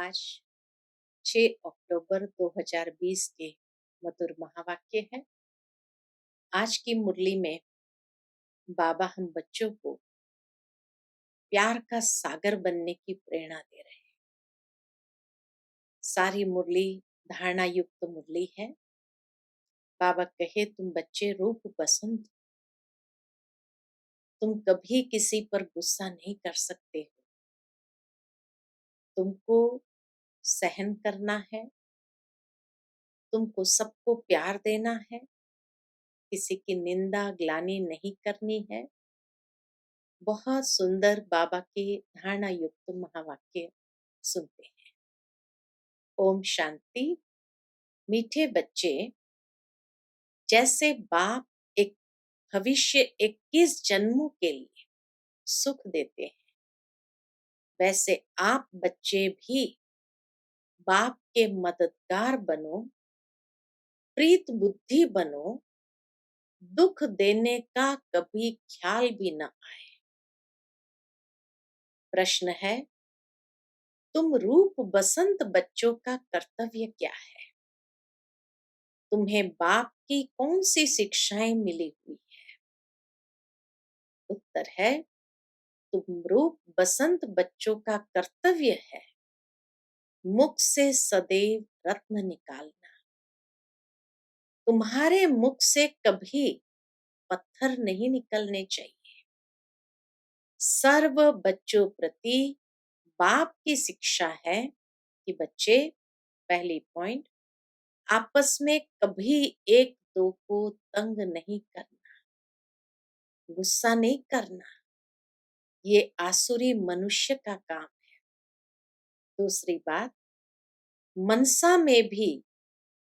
आज 6 अक्टूबर 2020 के मधुर महावाक्य है। आज की मुरली में बाबा हम बच्चों को प्यार का सागर बनने की प्रेरणा दे रहे हैं। सारी मुरली धारणा युक्त मुरली है। बाबा कहे तुम बच्चे रूप बसंत, तुम कभी किसी पर गुस्सा नहीं कर सकते हो। तुमको सहन करना है, तुमको सबको प्यार देना है, किसी की निंदा ग्लानि नहीं करनी है। बहुत सुंदर बाबा के धारणा युक्त महावाक्य सुनते हैं। ओम शांति। मीठे बच्चे, जैसे बाप एक भविष्य 21 जन्मों के लिए सुख देते हैं, वैसे आप बच्चे भी बाप के मददगार बनो, प्रीत बुद्धि बनो, दुख देने का कभी ख्याल भी न आए। प्रश्न है, तुम रूप बसंत बच्चों का कर्तव्य क्या है? तुम्हें बाप की कौन सी शिक्षाएं मिली हुई है? उत्तर है, तुम रूप बसंत बच्चों का कर्तव्य है मुख से सदैव रत्न निकालना। तुम्हारे मुख से कभी पत्थर नहीं निकलने चाहिए। सर्व बच्चों प्रति बाप की शिक्षा है कि बच्चे, पहली पॉइंट, आपस में कभी एक दो को तंग नहीं करना, गुस्सा नहीं करना। ये आसुरी मनुष्य का काम है। दूसरी बात, मनसा में भी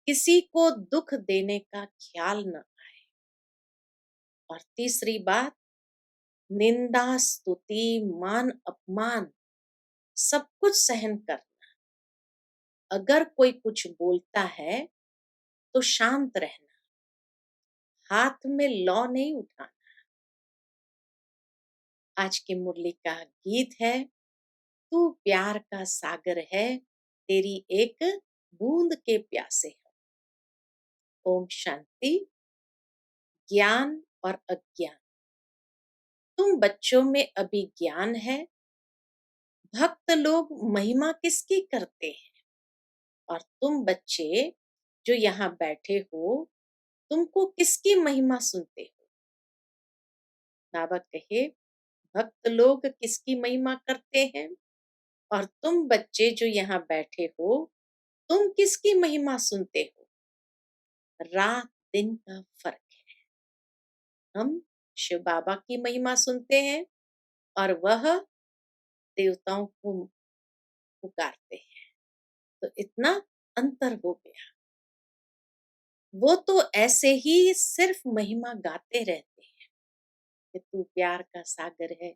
किसी को दुख देने का ख्याल न आए। और तीसरी बात, निंदा स्तुति मान अपमान सब कुछ सहन करना। अगर कोई कुछ बोलता है तो शांत रहना, हाथ में लौ नहीं उठाना। आज की मुरली का गीत है, तू प्यार का सागर है, तेरी एक बूंद के प्यासे है। ओम शांति। ज्ञान और अज्ञान। तुम बच्चों में अभी ज्ञान है। भक्त लोग महिमा किसकी करते हैं? और तुम बच्चे जो यहाँ बैठे हो, तुमको किसकी महिमा सुनते हो? बाबा कहे, भक्त लोग किसकी महिमा करते हैं? और तुम बच्चे जो यहाँ बैठे हो, तुम किसकी महिमा सुनते हो? रात दिन का फर्क है। हम शिव बाबा की महिमा सुनते हैं और वह देवताओं को पुकारते हैं। तो इतना अंतर हो गया। वो तो ऐसे ही सिर्फ महिमा गाते रहते हैं कि तू प्यार का सागर है,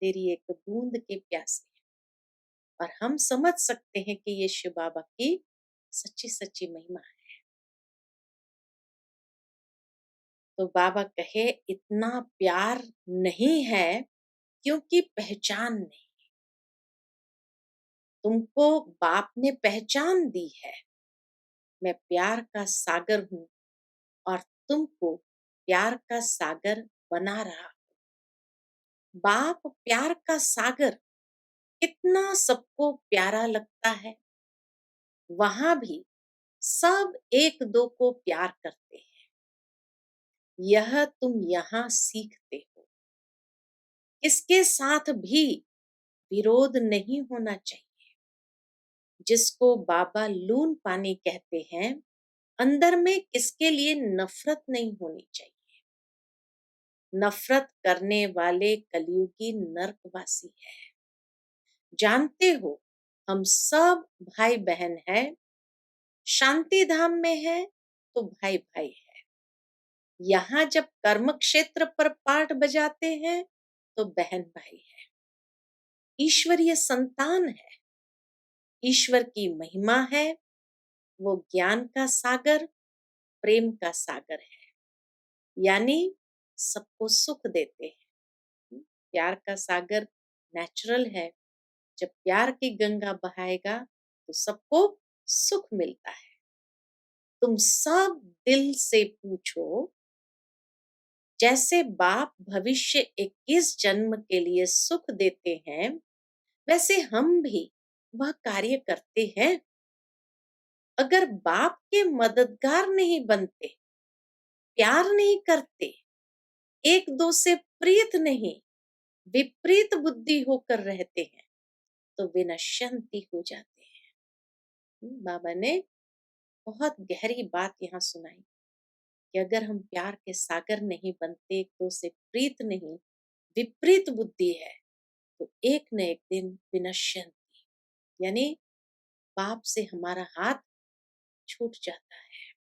तेरी एक बूंद के प्यासे है। और हम समझ सकते हैं कि ये शिव बाबा की सच्ची सच्ची महिमा है। तो बाबा कहे, इतना प्यार नहीं है क्योंकि पहचान नहीं। तुमको बाप ने पहचान दी है। मैं प्यार का सागर हूँ और तुमको प्यार का सागर बना रहा हूँ। बाप प्यार का सागर कितना सबको प्यारा लगता है। वहां भी सब एक दो को प्यार करते हैं। यह तुम यहाँ सीखते हो। इसके साथ भी विरोध नहीं होना चाहिए। जिसको बाबा लून पानी कहते हैं, अंदर में किसके लिए नफरत नहीं होनी चाहिए। नफरत करने वाले कलयुगी नरकवासी है। जानते हो, हम सब भाई बहन हैं। शांति धाम में है तो भाई भाई है। यहाँ जब कर्म क्षेत्र पर पाठ बजाते हैं तो बहन भाई है। ईश्वरीय संतान है। ईश्वर की महिमा है। वो ज्ञान का सागर, प्रेम का सागर है। यानी सबको सुख देते हैं। प्यार का सागर नेचुरल है। जब प्यार की गंगा बहाएगा तो सबको सुख मिलता है। तुम सब दिल से पूछो, जैसे बाप भविष्य 21 जन्म के लिए सुख देते हैं, वैसे हम भी वह कार्य करते हैं। अगर बाप के मददगार नहीं बनते, प्यार नहीं करते, एक दो से प्रीत नहीं, विपरीत बुद्धि होकर रहते हैं, तो विनश्यंती हो जाते हैं। बाबा ने बहुत गहरी बात यहाँ सुनाई कि अगर हम प्यार के सागर नहीं बनते, एक दो से प्रीत नहीं, विपरीत बुद्धि है, तो एक न एक दिन विनश्यंती, यानी पाप से हमारा हाथ छूट जाता है,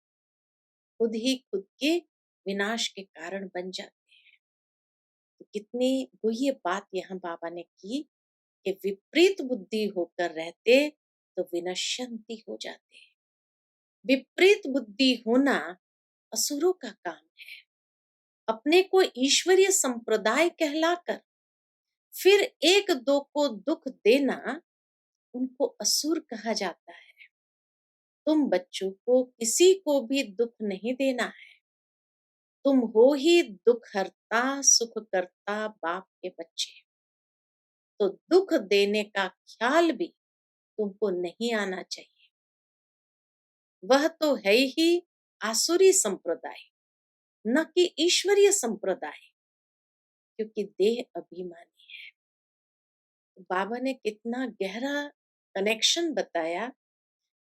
खुद ही खुद के विनाश के कारण बन जाते हैं। तो कितनी गुह्य बात यहाँ बाबा ने की कि विपरीत बुद्धि होकर रहते तो विनश्यंती हो जाते। विपरीत बुद्धि होना असुरों का काम है। अपने को ईश्वरीय संप्रदाय कहलाकर फिर एक दो को दुख देना, उनको असुर कहा जाता है। तुम बच्चों को किसी को भी दुख नहीं देना है। तुम हो ही दुख हरता सुख करता बाप के बच्चे। तो दुख देने का ख्याल भी तुमको नहीं आना चाहिए। वह तो है ही आसुरी संप्रदाय, न कि ईश्वरीय संप्रदाय, क्योंकि देह अभिमानी है। बाबा ने कितना गहरा कनेक्शन बताया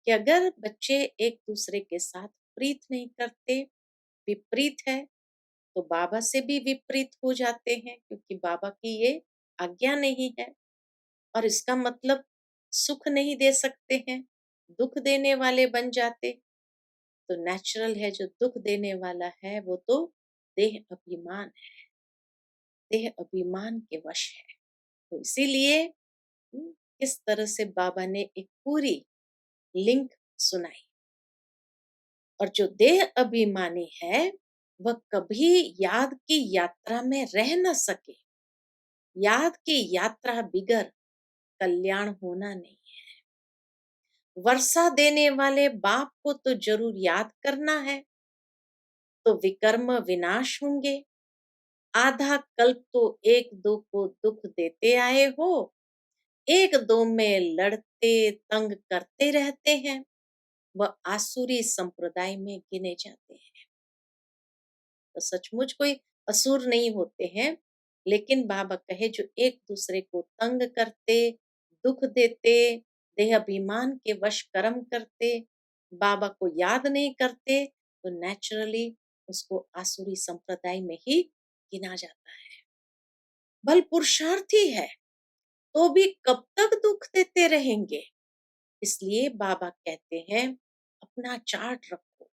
कि अगर बच्चे एक दूसरे के साथ प्रीत नहीं करते, विपरीत है, तो बाबा से भी विपरीत हो जाते हैं, क्योंकि बाबा की ये आज्ञा नहीं है। और इसका मतलब सुख नहीं दे सकते हैं, दुख देने वाले बन जाते। तो नेचुरल है, जो दुख देने वाला है वो तो देह अभिमान है, देह अभिमान के वश है। तो इसीलिए किस तरह से बाबा ने एक पूरी लिंक सुनाई। और जो देह अभिमानी है, वह कभी याद की यात्रा में रह न सके। याद की यात्रा बिगर कल्याण होना नहीं है। वर्षा देने वाले बाप को तो जरूर याद करना है, तो विकर्म विनाश होंगे। आधा कल्प तो एक दो को दुख देते आए हो, एक दो में लड़ते तंग करते रहते हैं, वह आसुरी संप्रदाय में गिने जाते हैं। तो सचमुच कोई असुर नहीं होते हैं, लेकिन बाबा कहे जो एक दूसरे को तंग करते, दुख देते, देह अभिमान के वश कर्म करते, बाबा को याद नहीं करते, तो नेचुरली उसको आसुरी संप्रदाय में ही गिना जाता है। बल पुरुषार्थी है तो भी कब तक दुख देते रहेंगे। इसलिए बाबा कहते हैं अपना चार्ट रखो।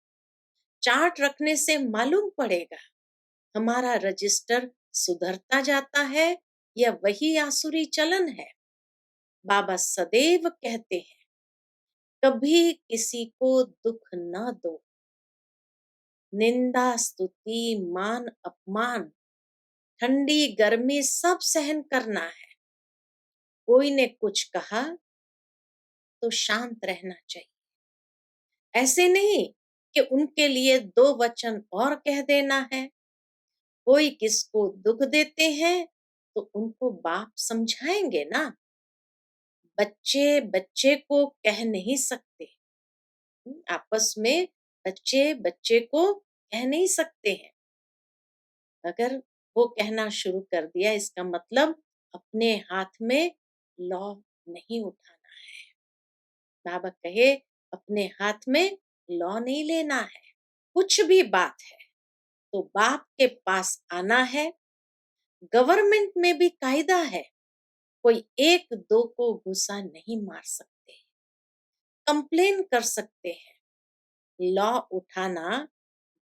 चार्ट रखने से मालूम पड़ेगा हमारा रजिस्टर सुधरता जाता है या वही आसुरी चलन है। बाबा सदैव कहते हैं कभी किसी को दुख न दो। निंदा स्तुति मान अपमान ठंडी गर्मी सब सहन करना है। कोई ने कुछ कहा तो शांत रहना चाहिए। ऐसे नहीं कि उनके लिए दो वचन और कह देना है। कोई किसको दुख देते हैं तो उनको बाप समझाएंगे ना। बच्चे बच्चे को कह नहीं सकते। आपस में बच्चे बच्चे को कह नहीं सकते हैं। अगर वो कहना शुरू कर दिया, इसका मतलब अपने हाथ में लौ नहीं उठाना है। बाबा कहे अपने हाथ में लौ नहीं लेना है। कुछ भी बात है तो बाप के पास आना है। गवर्नमेंट में भी कायदा है, कोई एक दो को गुस्सा नहीं मार सकते, कंप्लेन कर सकते हैं। लॉ उठाना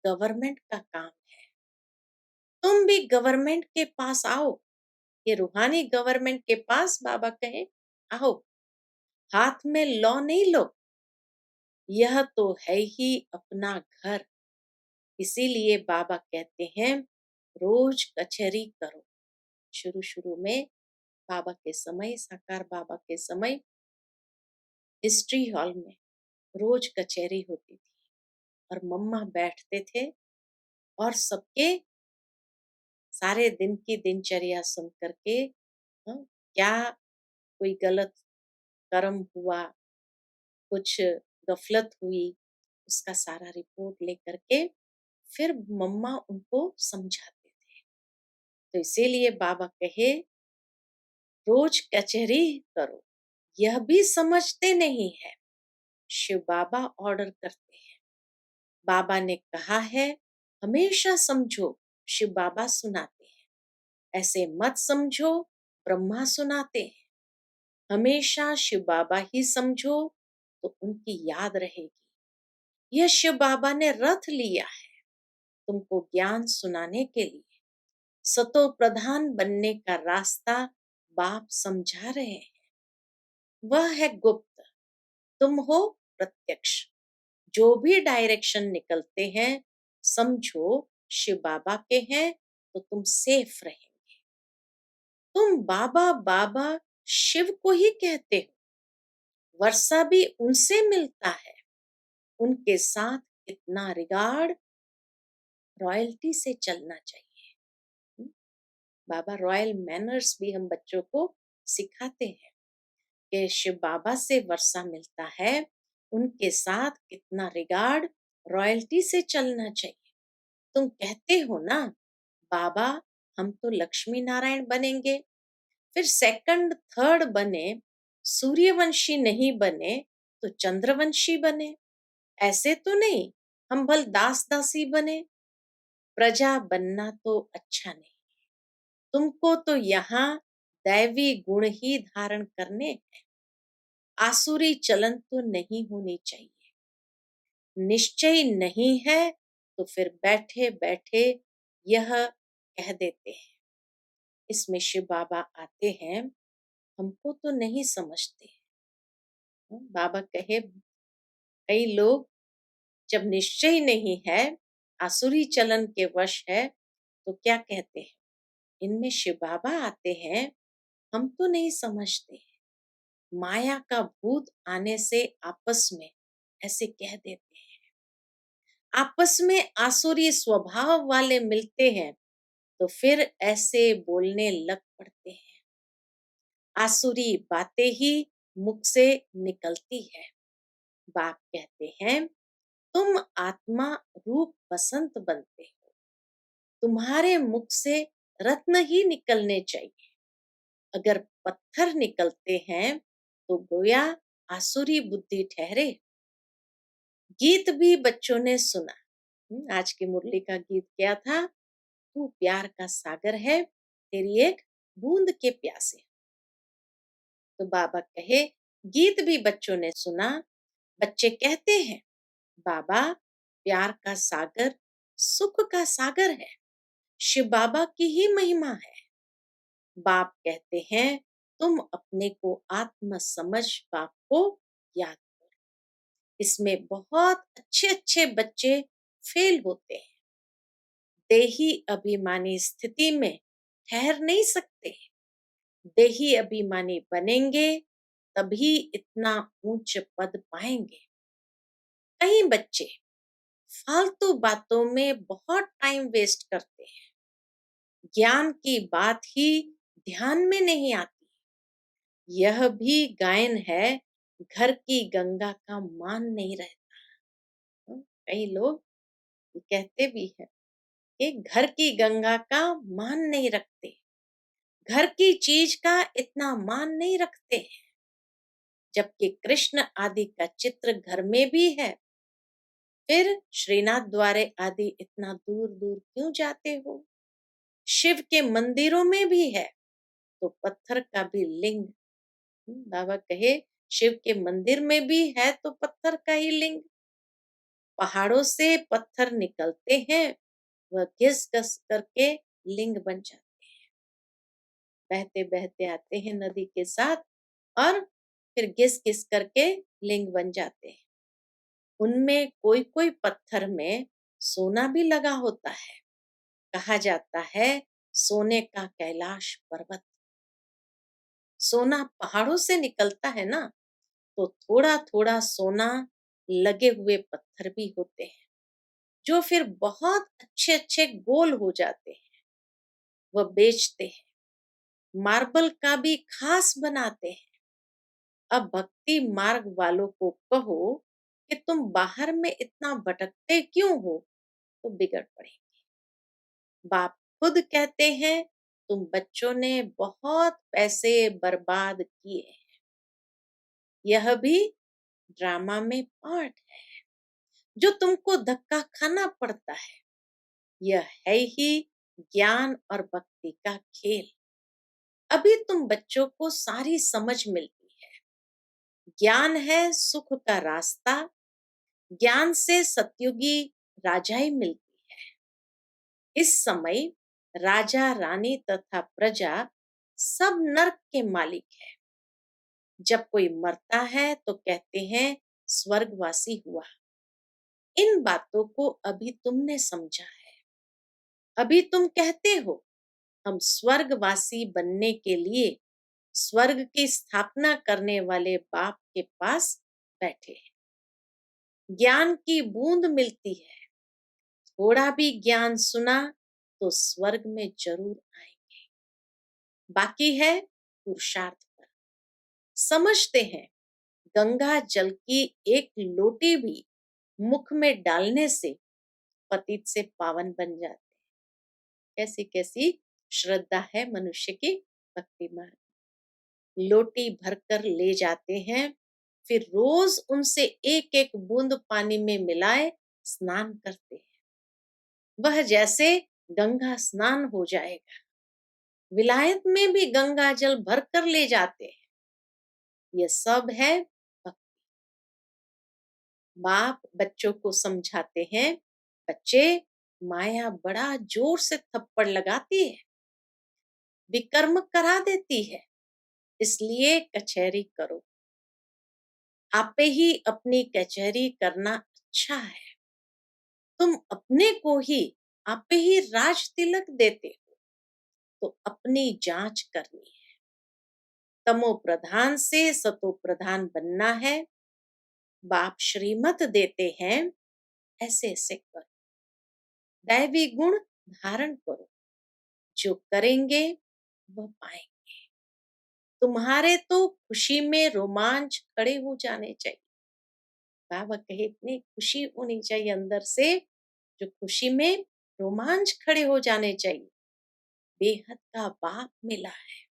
गवर्नमेंट का काम है। तुम भी गवर्नमेंट के पास आओ। ये रूहानी गवर्नमेंट के पास बाबा कहे आओ, हाथ में लॉ नहीं लो। यह तो है ही अपना घर। इसीलिए बाबा कहते हैं रोज कचहरी करो। शुरू शुरू में बाबा के समय, साकार बाबा के समय हिस्ट्री हॉल में रोज कचहरी होती थी और मम्मा बैठते थे और सबके सारे दिन की दिनचर्या सुन करके क्या कोई गलत कर्म हुआ, कुछ गफलत हुई, उसका सारा रिपोर्ट लेकर के फिर मम्मा उनको समझाते थे। तो इसीलिए बाबा कहे रोज कचहरी करो, यह भी समझते नहीं है। शिव बाबा ऑर्डर करते हैं। बाबा ने कहा है हमेशा समझो, शिव बाबा सुनाते हैं। ऐसे मत समझो, ब्रह्मा सुनाते हैं। हमेशा शिव बाबा ही समझो तो उनकी याद रहेगी। यह शिव बाबा ने रथ लिया है तुमको ज्ञान सुनाने के लिए। सतो प्रधान बनने का रास्ता बाप समझा रहे हैं। वह है गुप्त, तुम हो प्रत्यक्ष। जो भी डायरेक्शन निकलते हैं समझो शिव बाबा के हैं तो तुम सेफ रहेंगे। तुम बाबा बाबा शिव को ही कहते हो। वर्षा भी उनसे मिलता है। उनके साथ कितना रिगार्ड, रॉयल्टी से चलना चाहिए। बाबा रॉयल मैनर्स भी हम बच्चों को सिखाते हैं कि शिव बाबा से वर्षा मिलता है, उनके साथ कितना रिगार्ड, रॉयल्टी से चलना चाहिए। तुम कहते हो ना बाबा हम तो लक्ष्मी नारायण बनेंगे, फिर सेकंड थर्ड बने, सूर्यवंशी नहीं बने तो चंद्रवंशी बने। ऐसे तो नहीं हम भल दास दासी बने। प्रजा बनना तो अच्छा नहीं। तुमको तो यहाँ दैवी गुण ही धारण करने हैं। आसुरी चलन तो नहीं होनी चाहिए। निश्चय नहीं है तो फिर बैठे बैठे यह कह देते हैं। इसमें शिव बाबा आते हैं, हमको तो नहीं समझते। बाबा कहे कई लोग जब निश्चय नहीं है, आसुरी चलन के वश है तो क्या कहते हैं, इनमें शिव बाबा आते हैं, हम तो नहीं समझते। माया का भूत आने से आपस में ऐसे कह देते हैं। आपस में आसुरी स्वभाव वाले मिलते हैं तो फिर ऐसे बोलने लग पड़ते हैं। आसुरी बातें ही मुख से निकलती है। बाप कहते हैं तुम आत्मा रूप बसंत बनते हो, तुम्हारे मुख से रत्न ही निकलने चाहिए। अगर पत्थर निकलते हैं तो गोया आसुरी बुद्धि ठहरे। गीत भी बच्चों ने सुना। आज की मुरली का गीत क्या था, तू प्यार का सागर है, तेरी एक बूंद के प्यासे। तो बाबा कहे गीत भी बच्चों ने सुना। बच्चे कहते हैं बाबा प्यार का सागर सुख का सागर है, शिव बाबा की ही महिमा है। बाप कहते हैं तुम अपने को आत्म समझ बाप को याद करो। इसमें बहुत अच्छे अच्छे बच्चे फेल होते हैं। देही अभिमानी स्थिति में ठहर नहीं सकते। देही अभिमानी बनेंगे तभी इतना ऊंच पद पाएंगे। कई बच्चे फालतू बातों में बहुत टाइम वेस्ट करते हैं। ज्ञान की बात ही ध्यान में नहीं आती। यह भी गायन है, घर की गंगा का मान नहीं रहता। कई लोग कहते भी हैं कि घर की गंगा का मान नहीं रखते, घर की चीज का इतना मान नहीं रखते हैं। जबकि कृष्ण आदि का चित्र घर में भी है, फिर श्रीनाथ द्वारे आदि इतना दूर दूर क्यों जाते हो। शिव के मंदिरों में भी है तो पत्थर का भी लिंग। बाबा कहे शिव के मंदिर में भी है तो पत्थर का ही लिंग। पहाड़ों से पत्थर निकलते हैं, वह घिस घस करके लिंग बन जाते हैं। बहते बहते आते हैं नदी के साथ और फिर घिस घिस करके लिंग बन जाते हैं। उनमें कोई कोई पत्थर में सोना भी लगा होता है। कहा जाता है सोने का कैलाश पर्वत। सोना पहाड़ों से निकलता है ना, तो थोड़ा थोड़ा सोना लगे हुए पत्थर भी होते हैं जो फिर बहुत अच्छे अच्छे गोल हो जाते हैं, वह बेचते हैं। मार्बल का भी खास बनाते हैं। अब भक्ति मार्ग वालों को कहो कि तुम बाहर में इतना भटकते क्यों हो, तो बिगड़ पड़े। बाप खुद कहते हैं तुम बच्चों ने बहुत पैसे बर्बाद किए हैं। यह भी ड्रामा में पार्ट है जो तुमको धक्का खाना पड़ता है। यह है ही ज्ञान और भक्ति का खेल। अभी तुम बच्चों को सारी समझ मिलती है। ज्ञान है सुख का रास्ता। ज्ञान से सतयुगी राजाई मिलती है। इस समय राजा रानी तथा प्रजा सब नरक के मालिक है। जब कोई मरता है तो कहते हैं स्वर्गवासी हुआ। इन बातों को अभी तुमने समझा है। अभी तुम कहते हो हम स्वर्गवासी बनने के लिए स्वर्ग की स्थापना करने वाले बाप के पास बैठे हैं। ज्ञान की बूंद मिलती है। थोड़ा भी ज्ञान सुना तो स्वर्ग में जरूर आएंगे। बाकी है पुरुषार्थ पर। समझते हैं गंगा जल की एक लोटी भी मुख में डालने से पतित से पावन बन जाते हैं। कैसी कैसी श्रद्धा है मनुष्य की भक्ति मार्ग। लोटी भरकर ले जाते हैं, फिर रोज उनसे एक एक बूंद पानी में मिलाए स्नान करते हैं। वह जैसे गंगा स्नान हो जाएगा। विलायत में भी गंगा जल भरकर ले जाते हैं। यह सब है भक्ति। बाप बच्चों को समझाते हैं, बच्चे माया बड़ा जोर से थप्पड़ लगाती है, विकर्म करा देती है, इसलिए कचहरी करो। आपे ही अपनी कचहरी करना अच्छा है। तुम अपने को ही आपे ही राज तिलक देते हो, तो अपनी जांच करनी है। तमो प्रधान से सतो प्रधान बनना है। बाप श्रीमत देते हैं ऐसे ऐसे करो। दैवी गुण धारण करो। जो करेंगे वह पाएंगे। तुम्हारे तो खुशी में रोमांच खड़े हो जाने चाहिए। बाबा कहे इतनी खुशी होनी चाहिए अंदर से, जो खुशी में रोमांच खड़े हो जाने चाहिए। बेहद का बाप मिला है,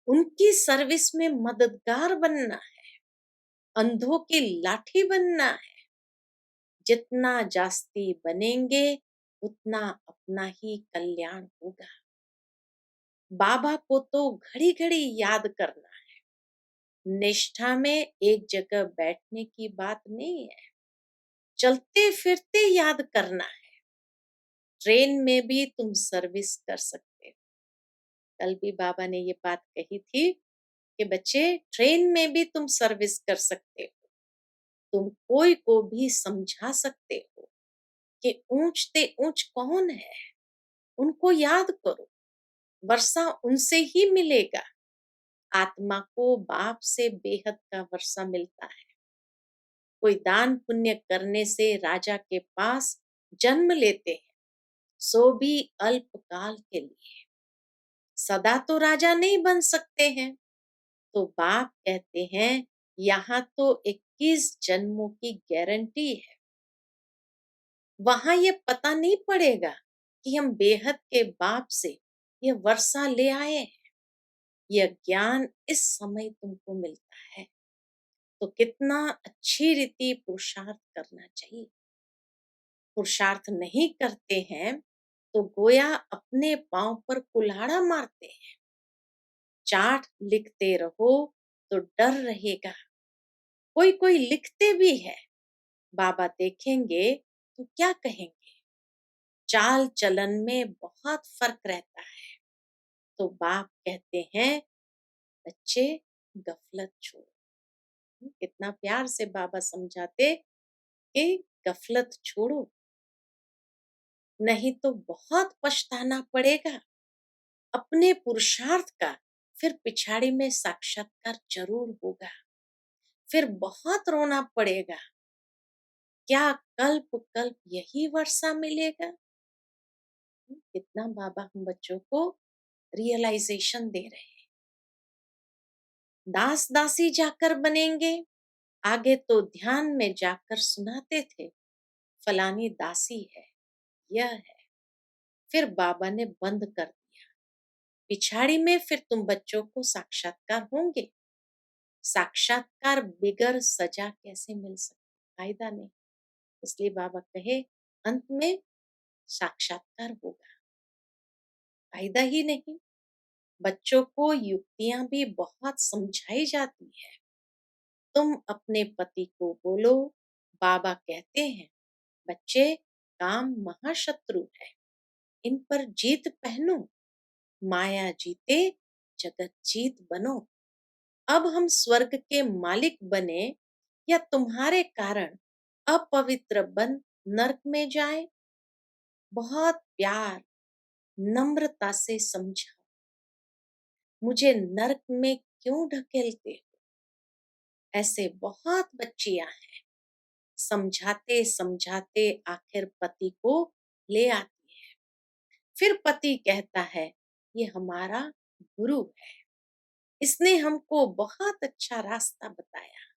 उनकी सर्विस में मददगार बनना है, अंधों की लाठी बनना है। जितना जास्ती बनेंगे उतना अपना ही कल्याण होगा। बाबा को तो घड़ी घड़ी याद करना है। निष्ठा में एक जगह बैठने की बात नहीं है, चलते फिरते याद करना है। ट्रेन में भी तुम सर्विस कर सकते हो। कल भी बाबा ने ये बात कही थी कि बच्चे ट्रेन में भी तुम सर्विस कर सकते हो। तुम कोई को भी समझा सकते हो कि ऊंचते ऊंच कौन है, उनको याद करो। वर्षा उनसे ही मिलेगा। आत्मा को बाप से बेहद का वर्षा मिलता है। कोई दान पुण्य करने से राजा के पास जन्म लेते हैं, सो भी अल्पकाल के लिए। सदा तो राजा नहीं बन सकते हैं। तो बाप कहते हैं यहाँ तो 21 जन्मों की गारंटी है। वहां ये पता नहीं पड़ेगा कि हम बेहद के बाप से ये वर्षा ले आए हैं। यह ज्ञान इस समय तुमको मिलता है, तो कितना अच्छी रीति पुरुषार्थ करना चाहिए। पुरुषार्थ नहीं करते हैं तो गोया अपने पांव पर कुल्हाड़ा मारते हैं। चार्ट लिखते रहो तो डर रहेगा। कोई कोई लिखते भी है, बाबा देखेंगे तो क्या कहेंगे। चाल चलन में बहुत फर्क रहता है। तो बाप कहते हैं बच्चे गफलत छोड़ो। कितना प्यार से बाबा समझाते कि गफलत छोड़ो, नहीं तो बहुत पछताना पड़ेगा। अपने पुरुषार्थ का फिर पिछाड़ी में साक्षात्कार जरूर होगा। फिर बहुत रोना पड़ेगा। क्या कल्प कल्प यही वर्षा मिलेगा? कितना बाबा हम बच्चों को रियलाइजेशन दे रहे हैं। दास दासी जाकर बनेंगे। आगे तो ध्यान में जाकर सुनाते थे, फलानी दासी है, यह है। फिर बाबा ने बंद कर दिया। पिछाड़ी में फिर तुम बच्चों को साक्षात्कार होंगे। साक्षात्कार बिगर सजा कैसे मिल सकती? फायदा नहीं। इसलिए बाबा कहे अंत में साक्षात्कार होगा, फायदा ही नहीं। बच्चों को युक्तियां भी बहुत समझाई जाती है। तुम अपने पति को बोलो, बाबा कहते हैं बच्चे काम महाशत्रु है, इन पर जीत पहनो, माया जीते जगत जीत बनो। अब हम स्वर्ग के मालिक बने या तुम्हारे कारण अपवित्र बन नरक में जाए? बहुत प्यार नम्रता से समझाओ, मुझे नरक में क्यों ढकेलते हो? ऐसे बहुत बच्चियां हैं। समझाते समझाते आखिर पति को ले आती है। फिर पति कहता है ये हमारा गुरु है, इसने हमको बहुत अच्छा रास्ता बताया।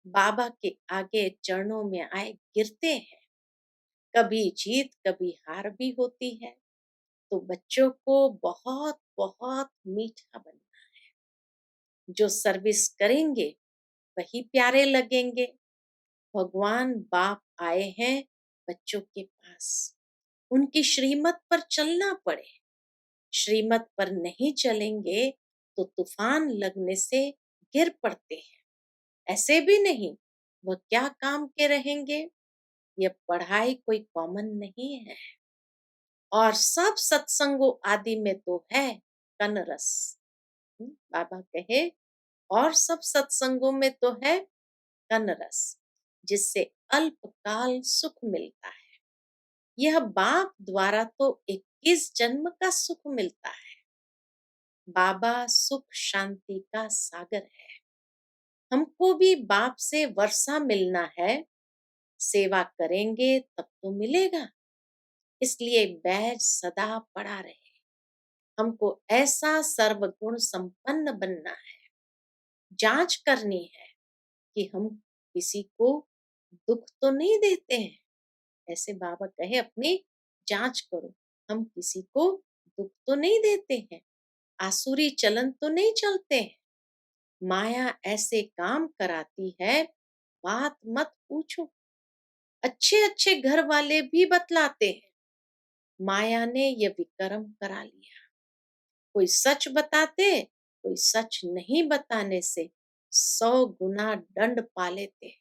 बाबा के आगे चरणों में आए गिरते हैं। कभी जीत कभी हार भी होती है। तो बच्चों को बहुत बहुत मीठा बनना है। जो सर्विस करेंगे वही प्यारे लगेंगे। भगवान बाप आए हैं बच्चों के पास, उनकी श्रीमत पर चलना पड़े। श्रीमत पर नहीं चलेंगे तो तूफान लगने से गिर पड़ते हैं। ऐसे भी नहीं, वह क्या काम के रहेंगे। यह पढ़ाई कोई कॉमन नहीं है। और सब सत्संगों आदि में तो है कन रस। बाबा कहे और सब सत्संगों में तो है कन रस, जिससे अल्पकाल सुख मिलता है। यह बाप द्वारा तो 21 जन्म का सुख मिलता है। बाबा सुख शांति का सागर है। हमको भी बाप से वर्षा मिलना है। सेवा करेंगे तब तो मिलेगा। इसलिए बैज सदा पड़ा रहे। हमको ऐसा सर्वगुण संपन्न बनना है। जांच करनी है कि हम किसी को दुख तो नहीं देते हैं। ऐसे बाबा कहे अपनी जांच करो, हम किसी को दुख तो नहीं देते हैं, आसुरी चलन तो नहीं चलते हैं। माया ऐसे काम कराती है, बात मत पूछो। अच्छे अच्छे घर वाले भी बतलाते हैं, माया ने ये विक्रम करा लिया। कोई सच बताते, कोई सच नहीं बताने से 100 गुना दंड पा लेते।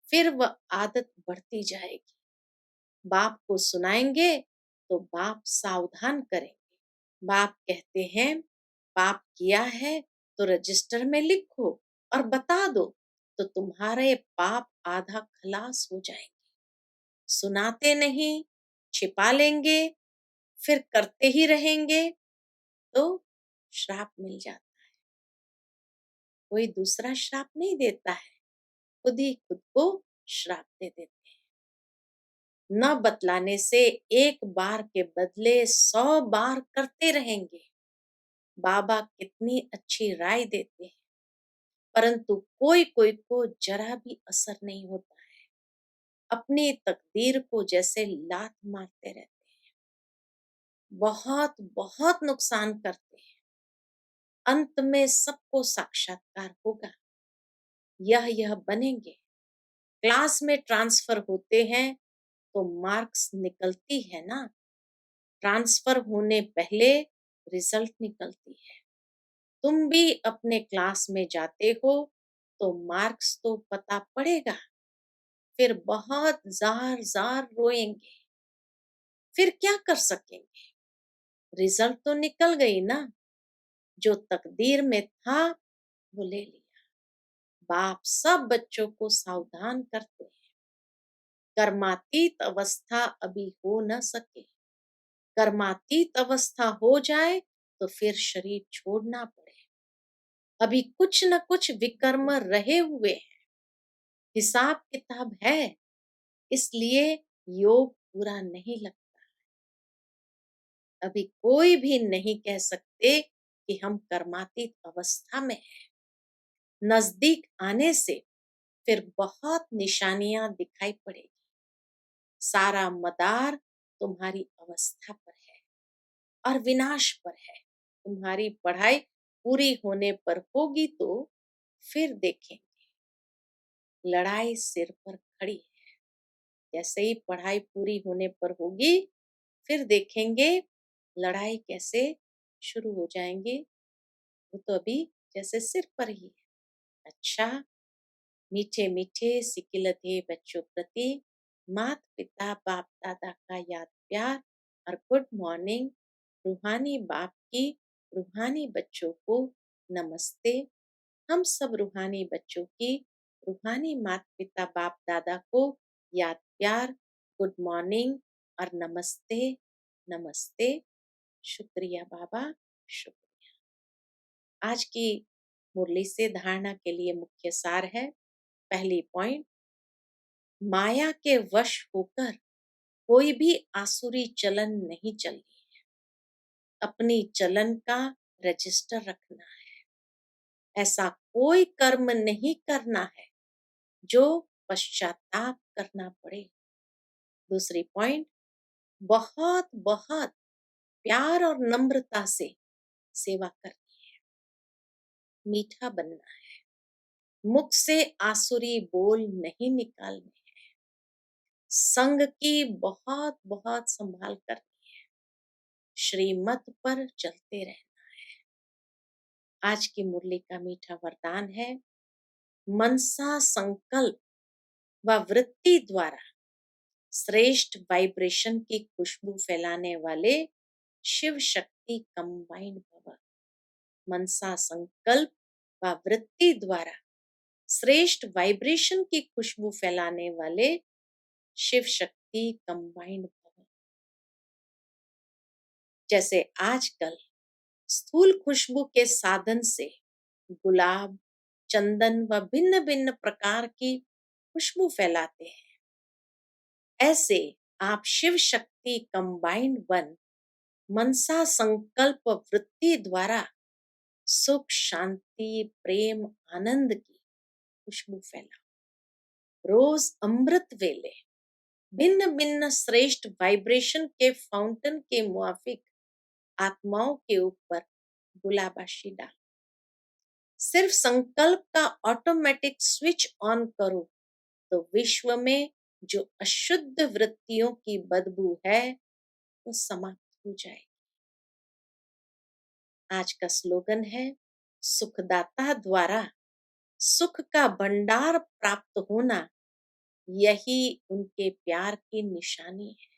फिर वह आदत बढ़ती जाएगी। बाप को सुनाएंगे तो बाप सावधान करेंगे। बाप कहते हैं पाप किया है तो रजिस्टर में लिखो और बता दो, तो तुम्हारे पाप आधा खलास हो जाएंगे। सुनाते नहीं, छिपा लेंगे, फिर करते ही रहेंगे तो श्राप मिल जाता। कोई दूसरा श्राप नहीं देता है, खुद ही खुद को श्राप दे देते हैं। न बतलाने से एक बार के बदले 100 बार करते रहेंगे। बाबा कितनी अच्छी राय देते हैं, परंतु कोई कोई को जरा भी असर नहीं होता है। अपनी तकदीर को जैसे लात मारते रहते हैं। बहुत बहुत नुकसान करते हैं। अंत में सबको साक्षात्कार होगा। यह बनेंगे। क्लास में ट्रांसफर होते हैं तो मार्क्स निकलती है ना। ट्रांसफर होने पहले रिजल्ट निकलती है। तुम भी अपने क्लास में जाते हो तो मार्क्स तो पता पड़ेगा। फिर बहुत जार जार रोएंगे। फिर क्या कर सकेंगे? रिजल्ट तो निकल गई ना। जो तकदीर में था वो ले लिया। बाप सब बच्चों को सावधान करते हैं। कर्मातीत अवस्था अभी हो न सके। कर्मातीत अवस्था हो जाए तो फिर शरीर छोड़ना पड़े। अभी कुछ न कुछ विकर्म रहे हुए हैं, हिसाब किताब है, इसलिए योग पूरा नहीं लगता। अभी कोई भी नहीं कह सकते कि हम कर्मातीत अवस्था में हैं। नजदीक आने से फिर बहुत निशानियां दिखाई पड़ेगी। सारा मदार तुम्हारी अवस्था पर है और विनाश पर है। तुम्हारी पढ़ाई पूरी होने पर होगी तो फिर देखेंगे। लड़ाई सिर पर खड़ी है। जैसे ही पढ़ाई पूरी होने पर होगी फिर देखेंगे लड़ाई कैसे शुरू हो जाएंगे। वो तो अभी जैसे सिर पर ही है। अच्छा, मीठे मीठे सिकिलते बच्चों प्रति माता पिता बाप दादा का याद प्यार और गुड मॉर्निंग। रूहानी बाप की रूहानी बच्चों को नमस्ते। हम सब रूहानी बच्चों की रूहानी माता पिता बाप दादा को याद प्यार, गुड मॉर्निंग और नमस्ते नमस्ते। शुक्रिया बाबा, शुक्रिया। आज की मुरली से धारणा के लिए मुख्य सार है। पहली पॉइंट, माया के वश होकर कोई भी आसुरी चलन नहीं चलनी है। अपनी चलन का रजिस्टर रखना है। ऐसा कोई कर्म नहीं करना है जो पश्चाताप करना पड़े। दूसरी पॉइंट, बहुत बहुत प्यार और नम्रता से सेवा करनी है। मीठा बनना है। मुख से आसुरी बोल नहीं निकालने। संग की बहुत बहुत संभाल करनी है। श्रीमत पर चलते रहना है। आज की मुरली का मीठा वरदान है, मनसा संकल्प व वृत्ति द्वारा श्रेष्ठ वाइब्रेशन की खुशबू फैलाने वाले शिव शक्ति कंबाइंड भव। मनसा संकल्प व वृत्ति द्वारा श्रेष्ठ वाइब्रेशन की खुशबू फैलाने वाले शिव शक्ति कंबाइंड भव। जैसे आजकल स्थूल खुशबू के साधन से गुलाब, चंदन व भिन्न भिन्न प्रकार की खुशबू फैलाते हैं, ऐसे आप शिव शक्ति कंबाइंड वन मनसा संकल्प वृत्ति द्वारा सुख, शांति, प्रेम, आनंद की खुशबू फैलाओ। रोज अमृत वेले भिन्न भिन्न श्रेष्ठ वाइब्रेशन के फाउंटेन के मुआफिक आत्माओं के ऊपर गुलाबाशी डालो। सिर्फ संकल्प का ऑटोमेटिक स्विच ऑन करो तो विश्व में जो अशुद्ध वृत्तियों की बदबू है वो समाप्त हो जाएगी। आज का स्लोगन है, सुखदाता द्वारा सुख का भंडार प्राप्त होना यही उनके प्यार की निशानी है।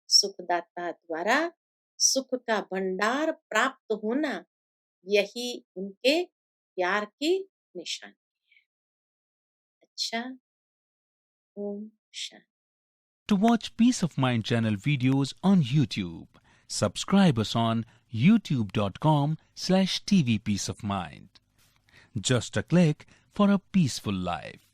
सुखदाता द्वारा सुख का भंडार प्राप्त होना यही उनके प्यार की निशानी है। अच्छा, Om Shanti. To watch Peace of Mind channel videos on YouTube, subscribe us on youtube.com/tvpeaceofmind. Just a click for a peaceful life.